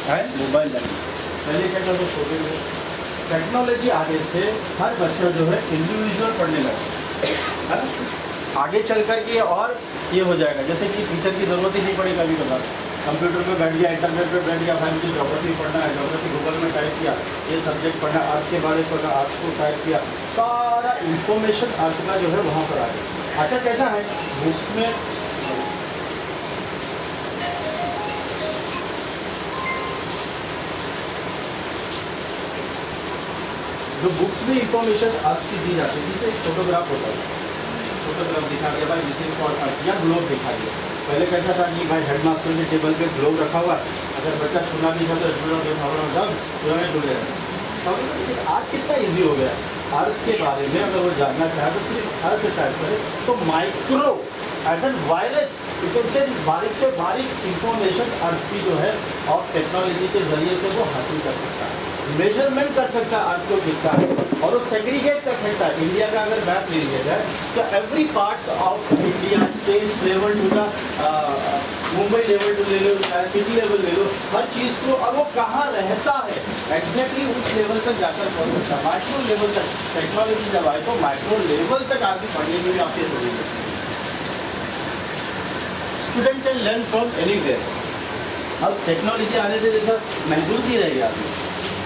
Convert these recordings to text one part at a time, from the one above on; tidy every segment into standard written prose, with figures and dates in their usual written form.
And mobile learning. पहले क्या करते छोटे में टेक्नोलॉजी आगे से हर बच्चा जो है इंडिविजुअल पढ़ने लगा है ना, आगे चल कर के और ये हो जाएगा, जैसे कि टीचर की ज़रूरत ही नहीं पड़ेगी। कभी कभार कंप्यूटर पे बैठ गया, इंटरनेट पे बैठ गया, भाई मुझे ज्योग्राफी पढ़ना है, ज्योग्राफी गूगल में टाइप किया, ये सब्जेक्ट पढ़ना है, आर्ट के बारे में पढ़ना, आर्ट को टाइप किया, सारा इंफॉर्मेशन आपका जो है वहाँ पर आ गया। अच्छा कैसा है बुक्स में, जो बुक्स में इंफॉर्मेशन आपकी दी जाती है, जैसे एक फोटोग्राफ होता है, फोटोग्राफ दिखा दिया भाई दिस इज फॉर अर्थ, या ग्लोब दिखा दिया। पहले कैसा था कि भाई हेड मास्टर के टेबल पे ग्लोब रखा हुआ, अगर बच्चा छूना नहीं चाहता तो आज कितना ईजी हो गया। अर्थ के बारे में अगर वो जानना चाहे तो सिर्फ अर्थ टाइप करे तो micro as an virus you can say बारीक से बारीक इंफॉर्मेशन अर्थ की जो है और टेक्नोलॉजी के जरिए से वो हासिल कर सकता है, मेजरमेंट कर सकता है अर्थ को कितना है, और वो सेग्रीगेट कर सकता है। इंडिया का अगर मैप ले लिया जाए तो every parts of India, state level to the Mumbai level to ले लो, सिटी लेवल ले लो, हर चीज़ को, और वो कहाँ रहता है एग्जैक्टली उस लेवल तक जाकर पहुँच सकता है। माइक्रो लेवल तक टेक्नोलॉजी जब आए तो माइक्रो लेवल तक आदमी पढ़ने के लिए आपके जरूरी है। Student can learn from anywhere. अब टेक्नोलॉजी आने से जैसा महदूद नहीं रह गया आदमी,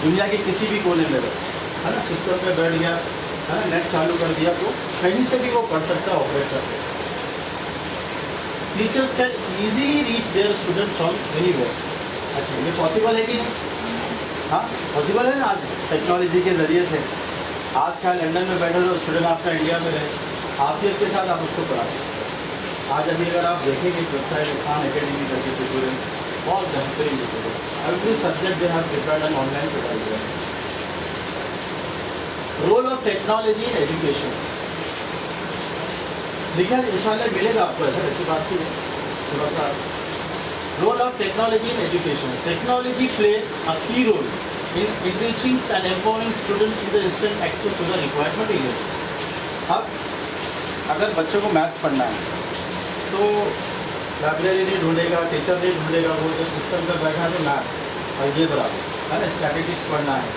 दुनिया के किसी भी कोने में है ना, सिस्टम पे बैठ गया है ना, नेट चालू कर दिया तो कहीं से भी वो पढ़ सकता है, ऑपरेट कर सकता है। Teachers can easily reach their student from anywhere. अच्छा ये पॉसिबल है कि नहीं? हाँ पॉसिबल है ना, आज टेक्नोलॉजी के ज़रिए से आप चाहे लंदन में बैठे हो, स्टूडेंट आपका इंडिया में रहे, आपके के साथ आप उसको पढ़ा सकते हैं। आज अभी अगर आप देखेंगे वेबसाइट खान एकेडमी करके ट्यूटोरियल्स बहुत बेहतरीन tutorial, every subject they have prepared and online पढ़ाई हुआ है। Role of technology in education, देखिए इंशाल्लाह मिलेगा आपको ऐसा, ऐसी बात की है थोड़ा सा। Role of technology in education, technology play a key role in enriching and empowering students with the instant access to the required materials। अब अगर बच्चों को मैथ्स पढ़ना है तो लाइब्रेरी नहीं ढूंढेगा, टीचर नहीं ढूंढेगा, वो जो सिस्टम पर बैठा है तो मैथ्स और ये बराबर है ना, स्टैटिस्टिक्स पढ़ना है,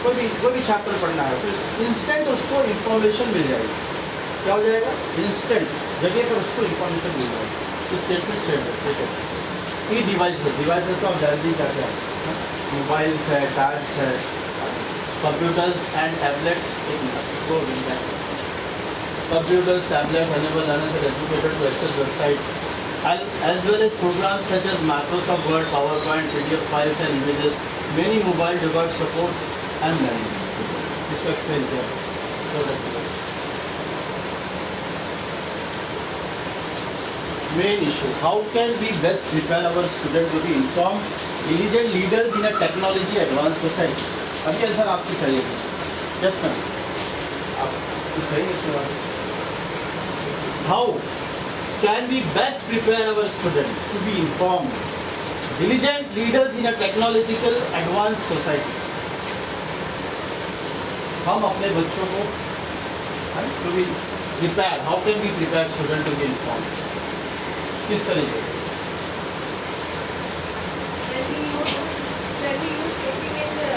कोई भी चैप्टर पढ़ना है तो इंस्टेंट उसको इंफॉर्मेशन मिल जाएगी। क्या हो जाएगा? इंस्टेंट जगह पर उसको इंफॉर्मेशन मिल जाएगी। स्टेटमेंट सेकेंड ई डिवाइसेस तो आप जल्दी करते हैं, मोबाइल्स है, टैब्स है, computers and tablets, computers, tablets enable learners and educators to access websites as well as programs such as Microsoft Word, PowerPoint, PDF files and images. Many mobile device supports and learning. इसको explain किया। Main issue: how can we best prepare our students to be informed, diligent leaders in a technology advanced society? अभी answer आपसे चाहिए। Yes ma'am. आप कुछ कहेंगे इसके बारे में? How can we best prepare our students to be informed, diligent leaders in a technological advanced society? हम अपने बच्चों को to be prepared, how can we prepare students to be informed? किस तरीके से? When we use teaching in the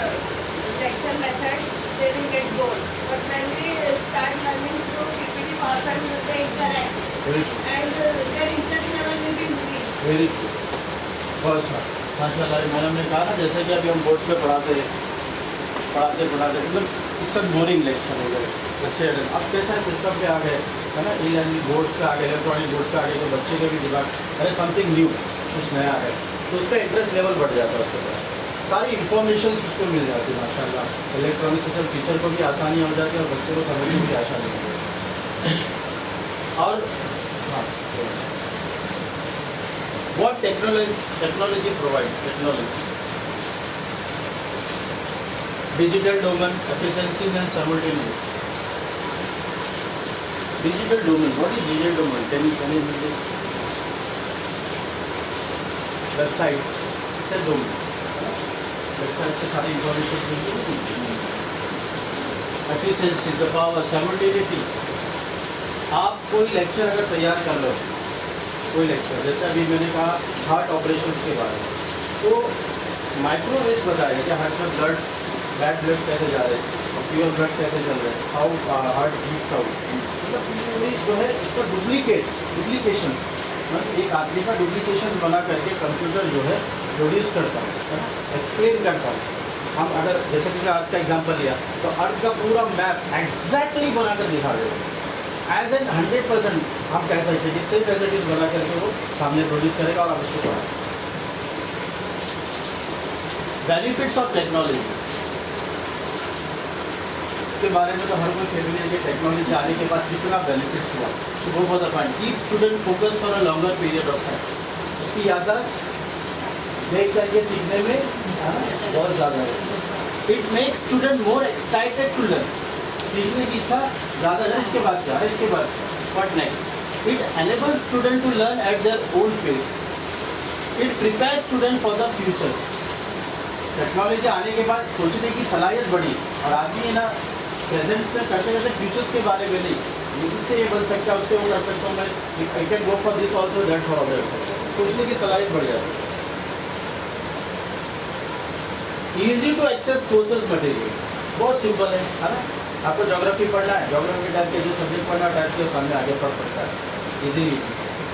Jackson method, they will get bored. But when we start learning through PPT, PowerPoint, they interact. Very true. And their interest level will be increased. Very true. बहुत अच्छा। माशाल्लाह madam ने कहा ना, जैसे कि अभी हम बोर्ड्स पे पढ़ाते मतलब सब बोरिंग लेक्चर हो गए बच्चे। अब कैसा है सिस्टम पे आ गए है ना, ई लर्निंग बोर्ड्स पे आ गए, इलेक्ट्रॉनिक बोर्ड्स पे आ गए, तो बच्चे के भी दिमाग अरे समथिंग न्यू, कुछ नया है, तो उसका इंटरेस्ट लेवल बढ़ जाता है, उसके पास सारी इन्फॉर्मेशन उसको मिल जाती है माशाल्लाह। इलेक्ट्रॉनिक सिस्टम टीचर को भी आसानी हो जाती है और बच्चों को समझने में भी आसानी हो जाती है। और हाँ, what technology provides? Technology, digital domain, efficiency and simultaneity. Digital domain, what is digital domain? Can you websites, it's a domain. Website से सारी information मिलती है। Efficiency is the power, simultaneity. आप कोई लेक्चर अगर तैयार कर रहे हो, कोई लेक्चर जैसे अभी मैंने कहा हार्ट ऑपरेशंस के बारे में, तो माइक्रो वेस्ट बताएगा कि हार्ट में ब्लड बैड ब्लड कैसे जा रहे हैं, प्योर ब्लड कैसे चल रहे हैं, हाउ हार्ट बीट्स आउट, मतलब पूरी जो है इसका डुप्लीकेशंस, एक आदमी का डुप्लीकेशन बना करके कंप्यूटर जो है प्रोड्यूस करता है, एक्सप्लेन करता है. हम अगर जैसे कि अर्थ का एग्जांपल लिया तो अर्थ का पूरा मैप एग्जैक्टली बना कर दिखा रहे हो एज एन 100%. हम कह सकते हैं कि सेम फैसिलिटीज बना करके वो सामने प्रोड्यूस करेगा और आप उसको पढ़ाएं. बेनिफिट्स ऑफ टेक्नोलॉजी, इसके बारे में तो हर कोई फैमिली है कि टेक्नोलॉजी आने के बाद कितना बेनिफिट्स हुआ. तो वो बहुत point, keep student focus for a longer period of time. उसकी याददाश्त देख करके सीखने में बहुत ज़्यादा है. It makes student more excited to learn, सीखने की इच्छा ज़्यादा है. इसके बाद क्या है, इसके बाद what next, it enables student to learn at their own pace. It prepares student for the futures. Technology आने के बाद सोचने की सलाहियत बढ़ी और आदमी है ना प्रेजेंट्स में करते करते फ्यूचर्स के बारे में नहीं, इससे ये बन सकता है, उससे वो कर सकता हूँ मैं, I can go for this also that for other, सोचने की सलाहियत बढ़ जाती है. Easy to access courses materials, बहुत सिंपल है ना. आपको ज्योग्राफी पढ़ना है, ज्योग्राफी टाइप के जो सब्जेक्ट पढ़ना है टाइप के सामने आगे पढ़ सकता है easily.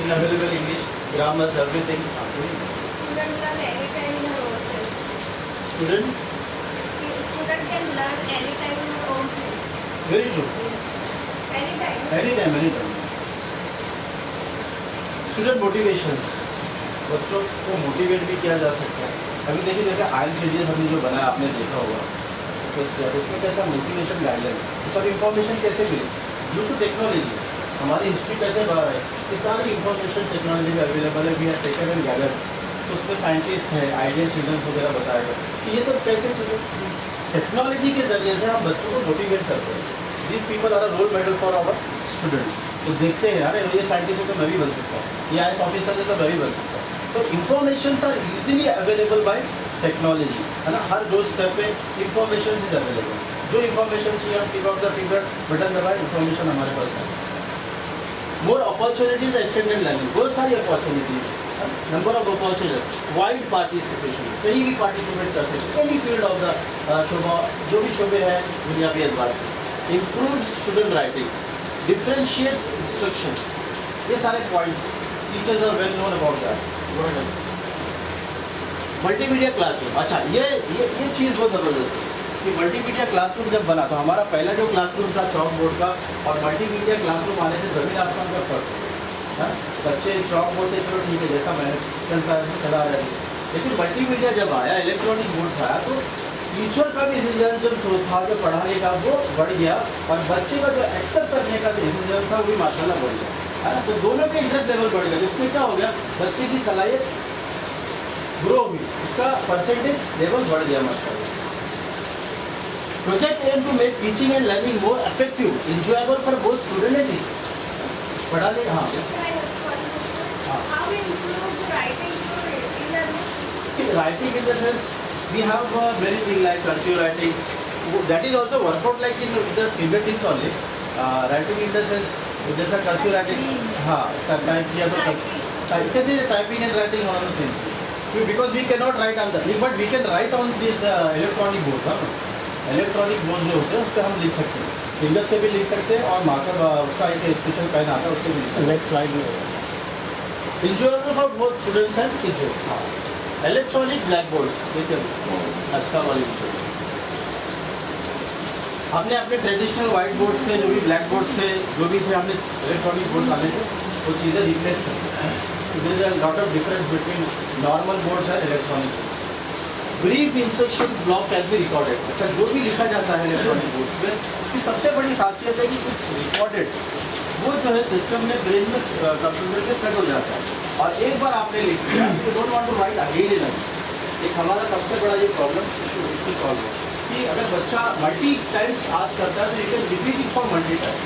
In available English grammars everything. Student learn anytime in her own place. Student Student can learn anytime in her own place. Very true, Anytime. Any time. Student motivations, बच्चों को मोटिवेट भी किया जा सकता है. अभी देखिए जैसे IELTS हमने जो बनाया आपने देखा होगा, तो उसमें कैसा मोटिवेशन गाइडलाइन, ये सब इंफॉर्मेशन कैसे मिली ड्यू टू टेक्नोलॉजी. हमारी हिस्ट्री कैसे बढ़ रहा है, ये सारी इंफॉर्मेशन टेक्नोलॉजी में अवेलेबल है. We are taken and gather. तो उसमें साइंटिस्ट है, आइडियल चिल्ड्रंस वगैरह बताएगा कि ये सब कैसे चीज़ें टेक्नोलॉजी के जरिए से हम बच्चों को मोटिवेट करते हैं. This people are a role model for our students. तो देखते हैं अरे ये साइंटिस्ट है तो मैं भी बन सकता हूँ, ये IAS ऑफिसर है तो मैं भी बन सकता हूँ. तो information are easily available by technology, है ना. हर दो स्टेप पे इंफॉर्मेशन इज अवेलेबल. जो इंफॉर्मेशन चाहिए हम tip of the finger button दबाए, इंफॉर्मेशन हमारे पास है. मोर अपॉर्चुनिटीज एक्सटेंडेड लर्निंग, बहुत सारी opportunities, number of opportunities, wide participation, कहीं भी पार्टिसिपेट कर सकते एनी फील्ड ऑफ द शोभा, जो भी शोबे हैं बुनियादी एतबार से. Improve student writings, differentiates instructions, ये सारे points teachers are well known about that. Multimedia classroom, अच्छा ये चीज़ बहुत ज़बरदस्त है कि मल्टीमीडिया क्लासरूम जब बना तो हमारा पहला जो क्लासरूम था चौक बोर्ड का और मल्टीमीडिया क्लासरूम आने से ज़मीन आसमान का फर्क है. बच्चे चौक बोर्ड से चलो ठीक है जैसा मैंने चला रहे थे, लेकिन मल्टीमीडिया जब आया, इलेक्ट्रॉनिक बोर्ड से आया तो टीचर का भी इंतजाम था जो पढ़ाने का वो बढ़ गया और बच्चे का जो एक्सेप्ट करने का जो इंतजाम था वो भी माशाल्लाह बढ़ गया, है ना. तो दोनों के इंटरेस्ट लेवल बढ़ गया, जिसमें क्या हो गया बच्चे की सलाहियत ग्रो हुई, उसका परसेंटेज लेवल बढ़ गया माशाल्लाह. Project aim to make teaching and learning more effective, enjoyable for both student and teacher. पढ़ाने हाँ How improve writing for e-learning? see writing in the sense we have many things like cursive writings, that is also work out like in the fingertips only. Writing in the sense जैसा cursive writing हाँ type किया तो कैसे typing and writing on the same, because we cannot write on the but we can write on this electronic board. Electronic board जो होते हैं उस पर हम लिख सकते हैं, फिंगर से भी लिख सकते हैं और मार्कर उसका एक स्पेशल पेन आता है उससे भी लिख सकते हैं. नेक्स्ट स्लाइड में enjoyable for both students and teachers. Electronic black boards देखिए अच्छा वाली हमने अपने ट्रेडिशनल वाइट बोर्ड्स थे, जो भी ब्लैक बोर्ड्स थे, जो भी थे, हमने इलेक्ट्रॉनिक बोर्ड लाने से वो चीज़ें रिप्लेस कर दी. There is a lot of difference between normal boards and electronic boards. Brief instructions block can be recorded. अच्छा जो भी लिखा जाता है इलेक्ट्रॉनिक बोर्ड्स में उसकी सबसे बड़ी खासियत है कि कुछ रिकॉर्डेड वो जो है सिस्टम में ब्रेन में कंप्यूटर में सेट हो जाता है और एक बार आपने लिख दिया you don't want to write again and again. एक हमारा सबसे बड़ा ये प्रॉब्लम इसको सॉल्व हो कि अगर बच्चा मल्टी टाइम्स आस्क करता है तो you can repeat it for multi time,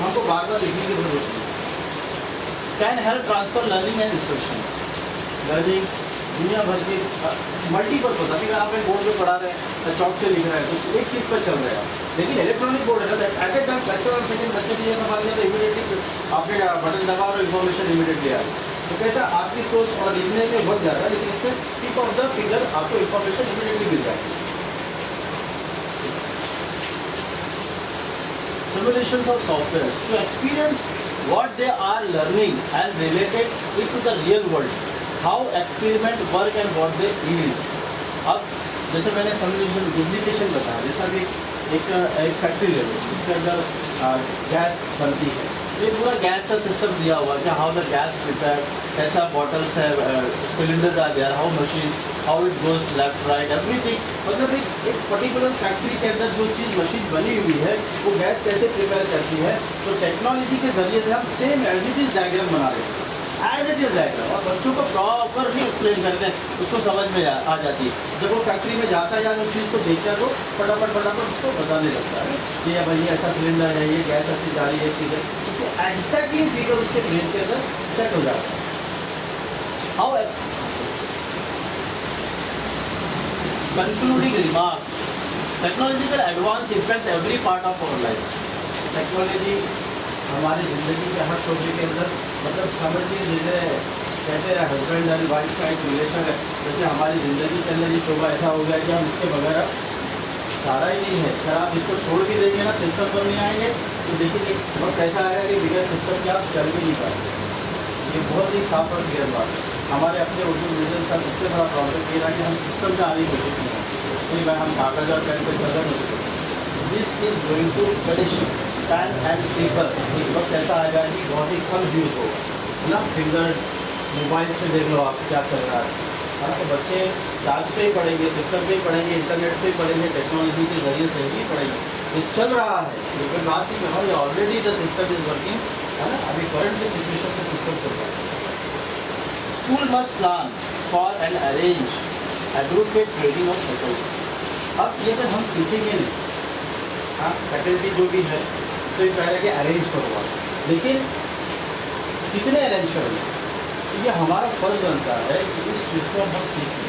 हमको बार बार लिखने की जरूरत नहीं. Can help transfer learning and instructions. Learnings दुनिया भर की मल्टीपल होता है. आप एक बोर्ड में पढ़ा रहे हैं तो चौक से लिख रहे हैं तो एक चीज़ पर चल रहे हैं, लेकिन इलेक्ट्रॉनिक बोर्ड है ना एट ए टाइम लेक्चर और सेकंड बच्चे की ये संभाल लिया तो इमीडिएटली आपने बटन दबा और इन्फॉर्मेशन इमीडिएटली आ गई. तो कैसा आपकी सोच और लिखने में वक्त जाता है, लेकिन इसमें टिप ऑफ द फिंगर आपको इंफॉर्मेशन इमीडिएटली मिल जाएगी. Simulations of software to experience what they are learning and related it to the real world, how experiment work and what they yield. अब जैसे मैंने सिमुलेशन डुप्लीकेशन बताया, जैसा कि एक factory ले लो, इसके अंदर गैस बनती है, ये पूरा गैस का सिस्टम दिया हुआ है कि हाउ द गैस प्रिपेयर, कैसा बॉटल्स है, cylinders are there, how machine, how it goes left right everything. मतलब एक पर्टिकुलर फैक्ट्री के अंदर जो चीज़ मशीन बनी हुई है वो गैस कैसे प्रिपेयर करती है, तो टेक्नोलॉजी के ज़रिए से हम same as it is diagram बना रहे हैं, एज इट इज़ डायग्राम, और बच्चों को प्रॉपरली एक्सप्लेन करते हैं, उसको समझ में आ जाती है. जब वो फैक्ट्री में जाता है या उस चीज़ को देखता है तो फटाफट उसको बताने लगता है कि ये भाई ऐसा सिलेंडर है, ये गैस ऐसी जा रही है, चीज़ है, तो एग्जैक्टली फिगर उसके ब्रेन के अंदर सेट हो जाता है. How concluding remarks, technological advance effect every part of our life. Technology हमारी ज़िंदगी के हर शोबे के अंदर, मतलब समझिए जैसे कहते हैं हस्बैंड एंड वाइफ का एक रिलेशन है, जैसे हमारी ज़िंदगी के अंदर ये शोबा ऐसा हो गया कि हम इसके बगैर सारा ही नहीं है. अगर आप इसको छोड़ भी देंगे ना, सिस्टम पर नहीं आएंगे, तो देखिए वक्त ऐसा आएगा कि बगैर सिस्टम के आप चल भी नहीं पाएंगे. ये बहुत ही साफ और क्लियर बात है. हमारे अपने उर्दू रीजन का सबसे बड़ा प्रॉब्लम ये रहा कि हम सिस्टम से आगे हो चुके हैं, इसलिए भाई हम कागज़ और पेन पर चल नहीं सकते. This is going to finish pen and paper. एक वक्त ऐसा आएगा कि बहुत ही कम यूज़ होगा, है ना. फिंगर मोबाइल से देख लो आप क्या चल रहा है ना. तो बच्चे क्लास पे ही पढ़ेंगे, सिस्टम पे ही पढ़ेंगे, इंटरनेट से ही पढ़ेंगे, टेक्नोलॉजी के ज़रिए से ही पढ़ेंगे. ये चल रहा है, लेकिन बात ही कहो, ये already the system is working, है ना. अभी करंट के सिचुएशन में सिस्टम चल रहा है. School must plan for and arrange advocate training of faculty. अब ये अगर हम सीखेंगे नहीं, हाँ फैकल्टी जो भी है तो ये पहले कि अरेंज करो, लेकिन कितने अरेंज करेंगे, तो ये हमारा फर्ज बनता है कि इस चीज़ को हम सीखें.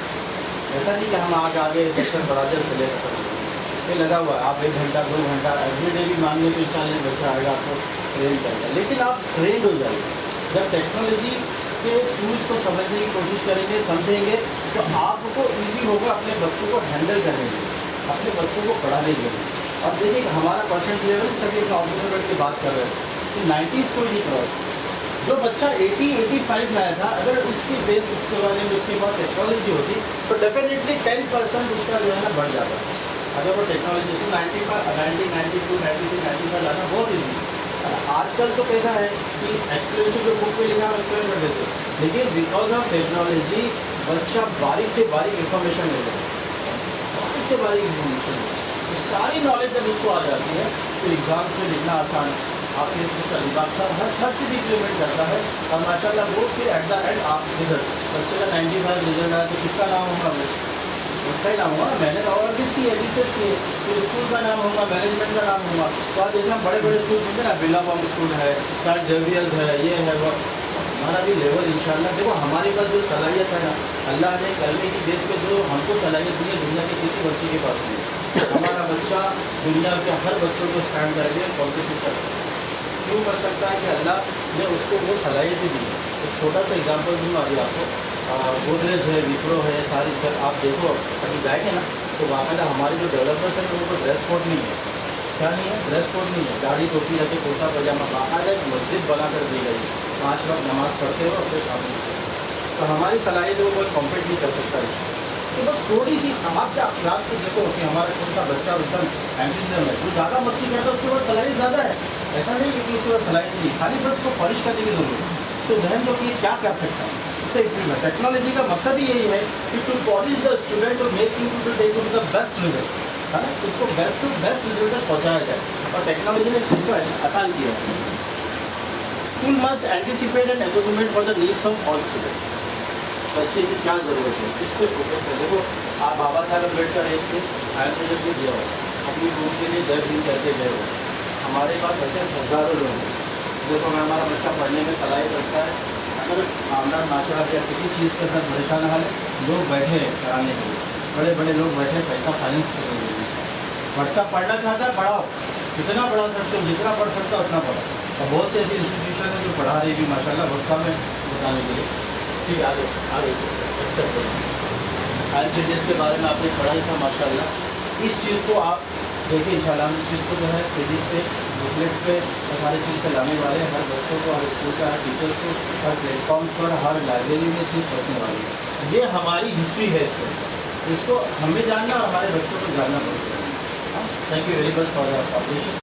ऐसा नहीं कि हम आगे सेक्टर बढ़ाते चले ये लगा हुआ है, आप 1 घंटा 2 घंटा एवरी डे भी मांगे तो इंशाल्लाह बच्चा आएगा आपको ट्रेन करेगा, लेकिन आप ट्रेंड हो जाएंगे. जब टेक्नोलॉजी के टूल्स को समझने की कोशिश करेंगे, समझेंगे, तो आपको ईजी होगा अपने बच्चों को हैंडल करने के लिए, अपने बच्चों को पढ़ाने के लिए. अब देखिए कि हमारा परसेंट लेवल सभी एक ऑफिसर बैठ के बात कर रहे हैं कि 90s कोई नहीं क्रॉस. जो बच्चा 80-85 लाया था, अगर उसकी बेस उसके बारे में उसके बाद टेक्नोलॉजी होती तो डेफिनेटली 10% उसका जो है ना बढ़ जाता. अगर वो टेक्नोलॉजी तो 90, 92, 93, 95 लाना बहुत ईजी. आजकल तो कैसा है कि एक्सप्लेनेशन जो बुक में लिखा है एक्सप्लेन कर देते हैं, लेकिन बिकॉज ऑफ टेक्नोलॉजी बच्चा बारीक से बारीक इंफॉर्मेशन ले लेता है, बारीक से बारीक इंफॉर्मेशन, तो सारी नॉलेज जब उसको आ जाती है तो एग्ज़ाम्स में लिखना आसान है. आपके इसका दिमाग सब हर चीज़ इम्प्लीमेंट करता है, और माशाल्लाह वो फिर एट द एंड आप रिजल्ट बच्चे का 95 रिजल्ट आया तो किसका नाम होगा, उसका ही नाम होगा. मैंने और किसकी है, टीचर्स की, तो स्कूल का नाम होगा, मैनेजमेंट का नाम होगा. तो आज जैसे हम बड़े बड़े स्कूल सुनते हैं ना, बिलाबॉम स्कूल है, सेंट जेवियर्स है, ये है वो, हमारा भी लेवल इंशाल्लाह. देखो हमारे पास जो सलाहियत है ना, अल्लाह ने करने की बेस पे जो हमको सलाहियत दी है, दुनिया के किसी बच्चे के पास नहीं. हमारा बच्चा दुनिया के हर बच्चों को स्टैंड करके कॉम्पिटिट कर सकता है. क्यों कर सकता है कि अल्लाह ने उसको वो सलाहियतें दी है. एक छोटा सा एग्जाम्पल दूँगा अभी आपको. गोदरेज है, विप्रो है, सारी जब आप देखो अभी जाएंगे ना तो बाकायदा हमारे जो डेवलपर्स हैं उनको ड्रेस कोड नहीं है. क्या नहीं है, ड्रेस कोड नहीं है. दाढ़ी टोपी रखे, कुर्ता पजामा, बाकायदा एक मस्जिद बना कर दी गई, 5 वक्त नमाज़ पढ़ते हो अपने सामने. तो हमारी सलाहियत को कोई कॉम्पीट नहीं कर सकता है. तो बस थोड़ी सी आप क्या क्लास में देखो कि हमारा कौन सा बच्चा एकदम एंटीजम है, जो ज़्यादा मस्ती करता है उसके बाद सलाहियत ज़्यादा है. ऐसा नहीं कि उसके बाद सलाहियत नहीं, खाली बस को पॉलिश करने की ज़रूरत है. उसको जहन को कि क्या कर सकता है, उससे इम्प्रूवमेंट. टेक्नोलॉजी का मकसद ही यही है कि टू पॉलिश द स्टूडेंट और make you to take the best result, है ना. उसको बेस्ट से बेस्ट रिजल्ट तक पहुँचाया जाए, और टेक्नोलॉजी ने इस चीज़ को आसान किया है. School must anticipate and educate for the needs of all student. बच्चे की क्या ज़रूरत है, इस पर फोकस करें. देखो आप बाबा साहब अम्बेडकर एक थे, आयुष भी दिया हो, अपनी भूख के लिए जय भीम करके गए हो. हमारे पास ऐसे हज़ारों लोग हैं. देखो अगर हमारा बच्चा पढ़ने में सलाहियत रखता है, अगर आमदन नाचड़ा या किसी चीज़ के अंदर परेशान है, लोग बैठे कराने के लिए, बड़े बड़े लोग बैठे पैसा फाइनेंस करने के लिए. बच्चा पढ़ना चाहता है, पढ़ाओ, जितना पढ़ा सकते हो, जितना पढ़ सकता हो उतना पढ़ाओ. और बहुत से ऐसी इंस्टीट्यूशन है जो पढ़ा रही भी माशाल्लाह. बच्चा में बताने के लिए। ठीक है, आगे आगे स्टेप करें। हायर चेंजेस के बारे में आपने पढ़ा ही था माशाल्लाह। इस चीज़ को आप देखिए इंशाल्लाह, हम इस चीज़ को जो है पेजेस पे, बुकलेट्स पे और सारी चीज़ से लाने वाले हैं, हर बच्चों को, हर स्कूल का, हर टीचर्स को, हर प्लेटफॉर्म पर, हर लाइब्रेरी में चीज़ पढ़ने वाली है। ये हमारी हिस्ट्री है, इसको हमें जानना और हमारे बच्चों को जानना पड़ेगा। Thank you very much for the corporation.